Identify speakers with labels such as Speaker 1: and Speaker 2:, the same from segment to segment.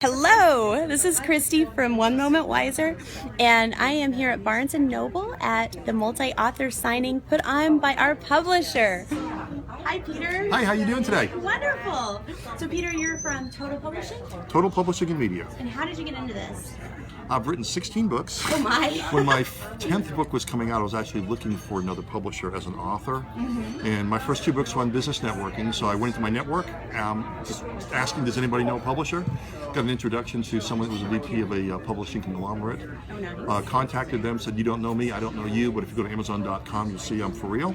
Speaker 1: Hello, this is Christy from One Moment Wiser, and I am here at Barnes & Noble at the multi-author signing put on by our publisher. Hi, Peter.
Speaker 2: Hi, how you doing today?
Speaker 1: Wonderful. So, Peter, you're from Total Publishing?
Speaker 2: Total Publishing and Media.
Speaker 1: And how did you get into this?
Speaker 2: I've written 16 books.
Speaker 1: Oh my.
Speaker 2: When my 10th book was coming out, I was actually looking for another publisher as an author. And my first two books were on business networking, so I went into my network, just asking, does anybody know a publisher? Got an introduction to someone that was a VP of a publishing conglomerate.
Speaker 1: Oh, nice.
Speaker 2: Contacted them, said, you don't know me, I don't know you, but if you go to Amazon.com, you'll see I'm for real.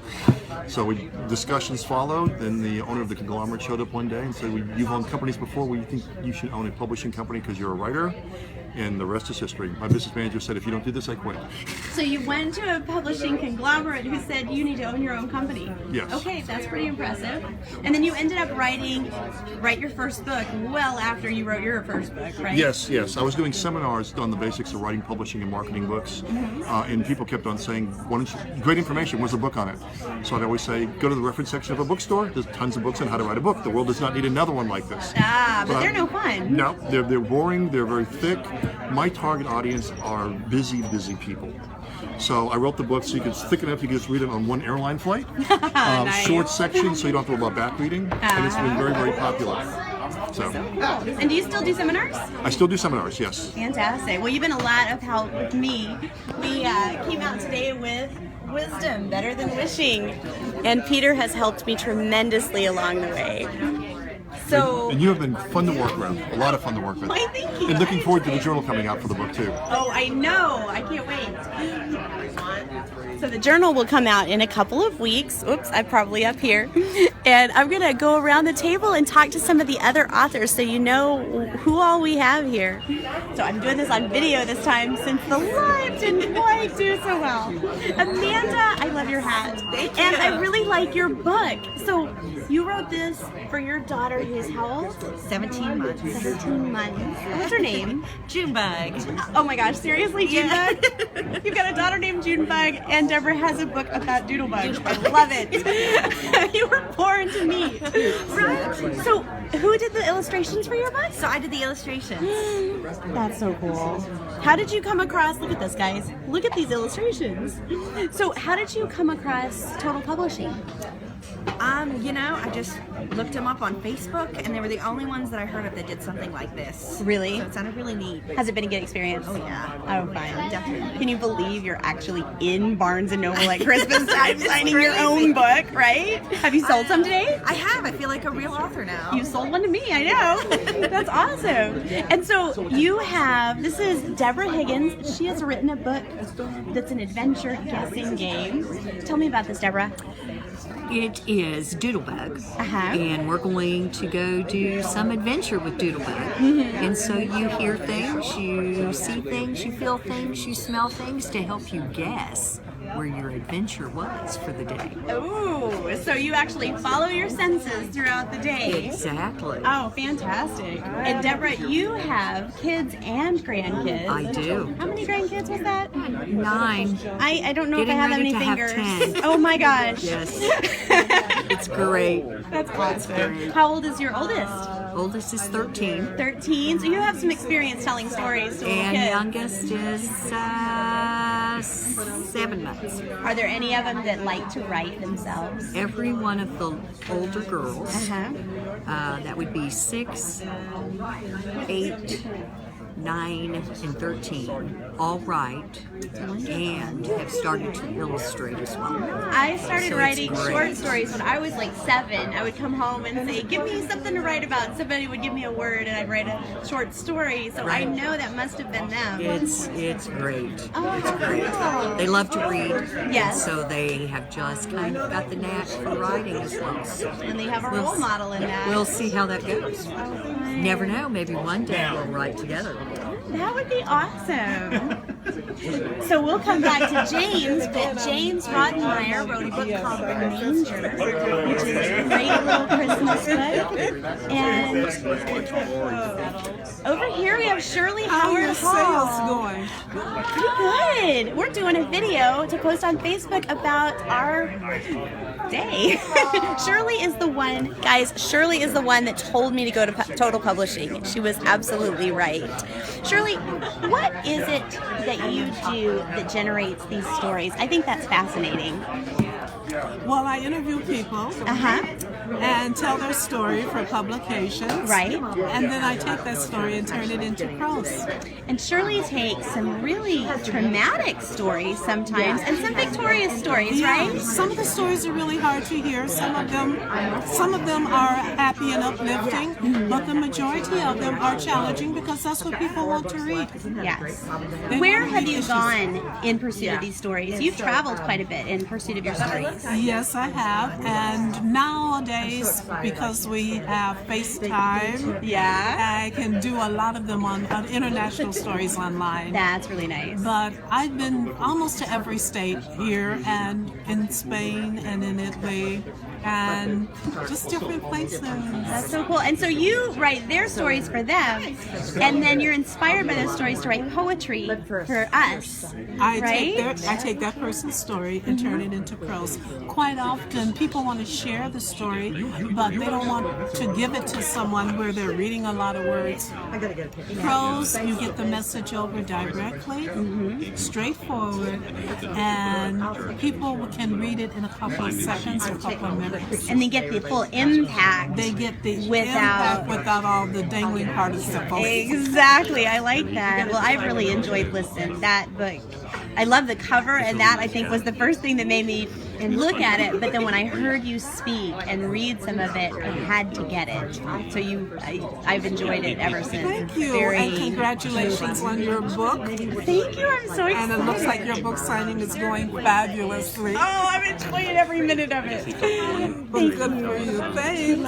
Speaker 2: So discussions followed, then the owner of the conglomerate showed up one day and said, you've owned companies before, we think you should own a publishing company because you're a writer. And the rest is history. My business manager said, if you don't do this, I quit.
Speaker 1: So you went to a publishing conglomerate who said you need to own your own company.
Speaker 2: Yes.
Speaker 1: Okay, that's pretty impressive. And then you ended up write your first book well after you wrote your first book, right?
Speaker 2: Yes. I was doing seminars on the basics of writing, publishing, and marketing books. And people kept on saying, great information, where's the book on it? So I'd always say, go to the reference section of a bookstore. There's tons of books on how to write a book. The world does not need another one like this.
Speaker 1: But they're no fun.
Speaker 2: No, they're boring, they're very thick. My target audience are busy people. So I wrote the book so it's thick enough you can just read it on one airline flight.
Speaker 1: Nice.
Speaker 2: Short section so you don't have to worry about back reading. And it's been very, very popular. So
Speaker 1: Cool. And do you still do seminars?
Speaker 2: I still do seminars, yes.
Speaker 1: Fantastic. Well, you've been a lot of help with me. We came out today with Wisdom, Better Than Wishing. And Peter has helped me tremendously along the way. So,
Speaker 2: And you have been fun to work with, a lot of fun to work with.
Speaker 1: Why, thank you.
Speaker 2: And looking forward to the journal coming out for the book too.
Speaker 1: Oh, I know. I can't wait. So the journal will come out in a couple of weeks. Oops, I'm probably up here. And I'm going to go around the table and talk to some of the other authors so you know who all we have here. So I'm doing this on video this time since the live didn't quite do so well. Amanda, I love your hat.
Speaker 3: Thank you.
Speaker 1: And I really like your book. So you wrote this for your daughter who's how old?
Speaker 3: 17 months.
Speaker 1: 17 months. What's her name?
Speaker 3: Junebug.
Speaker 1: Oh my gosh, seriously, Junebug? You've got a daughter named Junebug, and Deborah has a book about doodlebugs. I love it. You were born to meet.
Speaker 3: Right.
Speaker 1: So, who did the illustrations for your book?
Speaker 3: So I did the illustrations.
Speaker 1: That's so cool. How did you come across, look at this guys, look at these illustrations. So, how did you come across Total Publishing?
Speaker 3: I just looked them up on Facebook, and they were the only ones that I heard of that did something like this.
Speaker 1: Really?
Speaker 3: So it sounded really neat.
Speaker 1: Has it been a good experience?
Speaker 3: Oh yeah.
Speaker 1: Oh, fine.
Speaker 3: Definitely.
Speaker 1: Can you believe you're actually in Barnes & Noble at Christmas time
Speaker 3: It's
Speaker 1: signing your
Speaker 3: crazy.
Speaker 1: own book, right? Have you sold some today?
Speaker 3: I have. I feel like a real author now.
Speaker 1: You sold one to me, I know. That's awesome. And so you have, this is Deborah Higgins. She has written a book that's an adventure guessing game. Tell me about this, Deborah.
Speaker 4: It is Doodlebug,
Speaker 1: Uh-huh.
Speaker 4: and we're going to go do some adventure with Doodlebug. And so you hear things, you see things, you feel things, you smell things to help you guess where your adventure was for the day.
Speaker 1: Ooh, so you actually follow your senses throughout the day.
Speaker 4: Exactly.
Speaker 1: Oh, fantastic. And Deborah, you have kids and grandkids.
Speaker 4: I do.
Speaker 1: How many grandkids was that?
Speaker 4: 9.
Speaker 1: I don't know
Speaker 4: Getting
Speaker 1: if I have that
Speaker 4: ready
Speaker 1: many
Speaker 4: to have
Speaker 1: fingers.
Speaker 4: 10.
Speaker 1: Oh my gosh.
Speaker 4: Yes. It's great.
Speaker 1: That's awesome. How old is your oldest?
Speaker 4: Oldest is 13.
Speaker 1: 13. So you have some experience telling stories to little
Speaker 4: And
Speaker 1: kids.
Speaker 4: youngest is 7 months.
Speaker 1: Are there any of them that like to write themselves?
Speaker 4: Every one of the older girls,
Speaker 1: Uh-huh.
Speaker 4: that would be 6, 8, 9, and 13, all write and have started to illustrate as well.
Speaker 1: I started
Speaker 4: So it's
Speaker 1: writing
Speaker 4: great.
Speaker 1: short stories when I was like 7. I would come home and say, give me something to write about. Somebody would give me a word and I'd write a short story. So I
Speaker 4: Right.
Speaker 1: know that must have been them.
Speaker 4: It's great.
Speaker 1: Oh,
Speaker 4: It's great. They love to read.
Speaker 1: Yes.
Speaker 4: So they have just kind of got the knack for writing as well. So
Speaker 1: And they have a role model in that.
Speaker 4: we'll see how that goes. Never know. Maybe one day we'll write together.
Speaker 1: That would be awesome. So we'll come back to James, but James Rottenmeier wrote a book called The Manger, which is a great little Christmas book. And over here we have Shirley Howard Hall. Pretty good. We're doing a video to post on Facebook about our day. Shirley is the one, guys, Shirley is the one that told me to go to Total Publishing. She was absolutely right. Shirley, what is it that you do that generates these stories? I think that's fascinating.
Speaker 5: Well, I interview people and tell their story for publications.
Speaker 1: Right.
Speaker 5: And then I take that story and turn it into prose.
Speaker 1: And Shirley takes some really traumatic stories sometimes and some victorious stories, right?
Speaker 5: Some of the stories are really hard to hear. Some of them are happy and uplifting, but the majority of them are challenging because that's what people want to read.
Speaker 1: Yes.
Speaker 5: They
Speaker 1: Where
Speaker 5: want to
Speaker 1: have
Speaker 5: read
Speaker 1: you
Speaker 5: issues.
Speaker 1: gone in pursuit of these stories? You've traveled quite a bit in pursuit of your stories.
Speaker 5: Yes, I have. And nowadays, because we have FaceTime, I can do a lot of them on international stories online.
Speaker 1: That's really nice.
Speaker 5: But I've been almost to every state here and in Spain and in Italy and just different places.
Speaker 1: That's so cool. And so you write their stories for them, and then you're inspired by those stories to write poetry for us, right?
Speaker 5: I take that person's story and turn it into prose. Quite often, people want to share the story, but they don't want to give it to someone where they're reading a lot of words. Prose, you get the message over directly, straightforward, and people can read it in a couple of seconds or a couple of minutes.
Speaker 1: And they get the full impact.
Speaker 5: They get the impact without all the dangling participles.
Speaker 1: Exactly. I like that. Well, I've really enjoyed listening. That book, I love the cover, and that I think was the first thing that made me look at it. But then when I heard you speak and read some of it, I had to get it. So I've enjoyed it ever since.
Speaker 5: Thank you, and congratulations on your book.
Speaker 1: Thank you. I'm so excited.
Speaker 5: And it looks like your book signing is going fabulously.
Speaker 1: Oh, I'm enjoying every minute of it.
Speaker 5: Well, good for you. Thanks.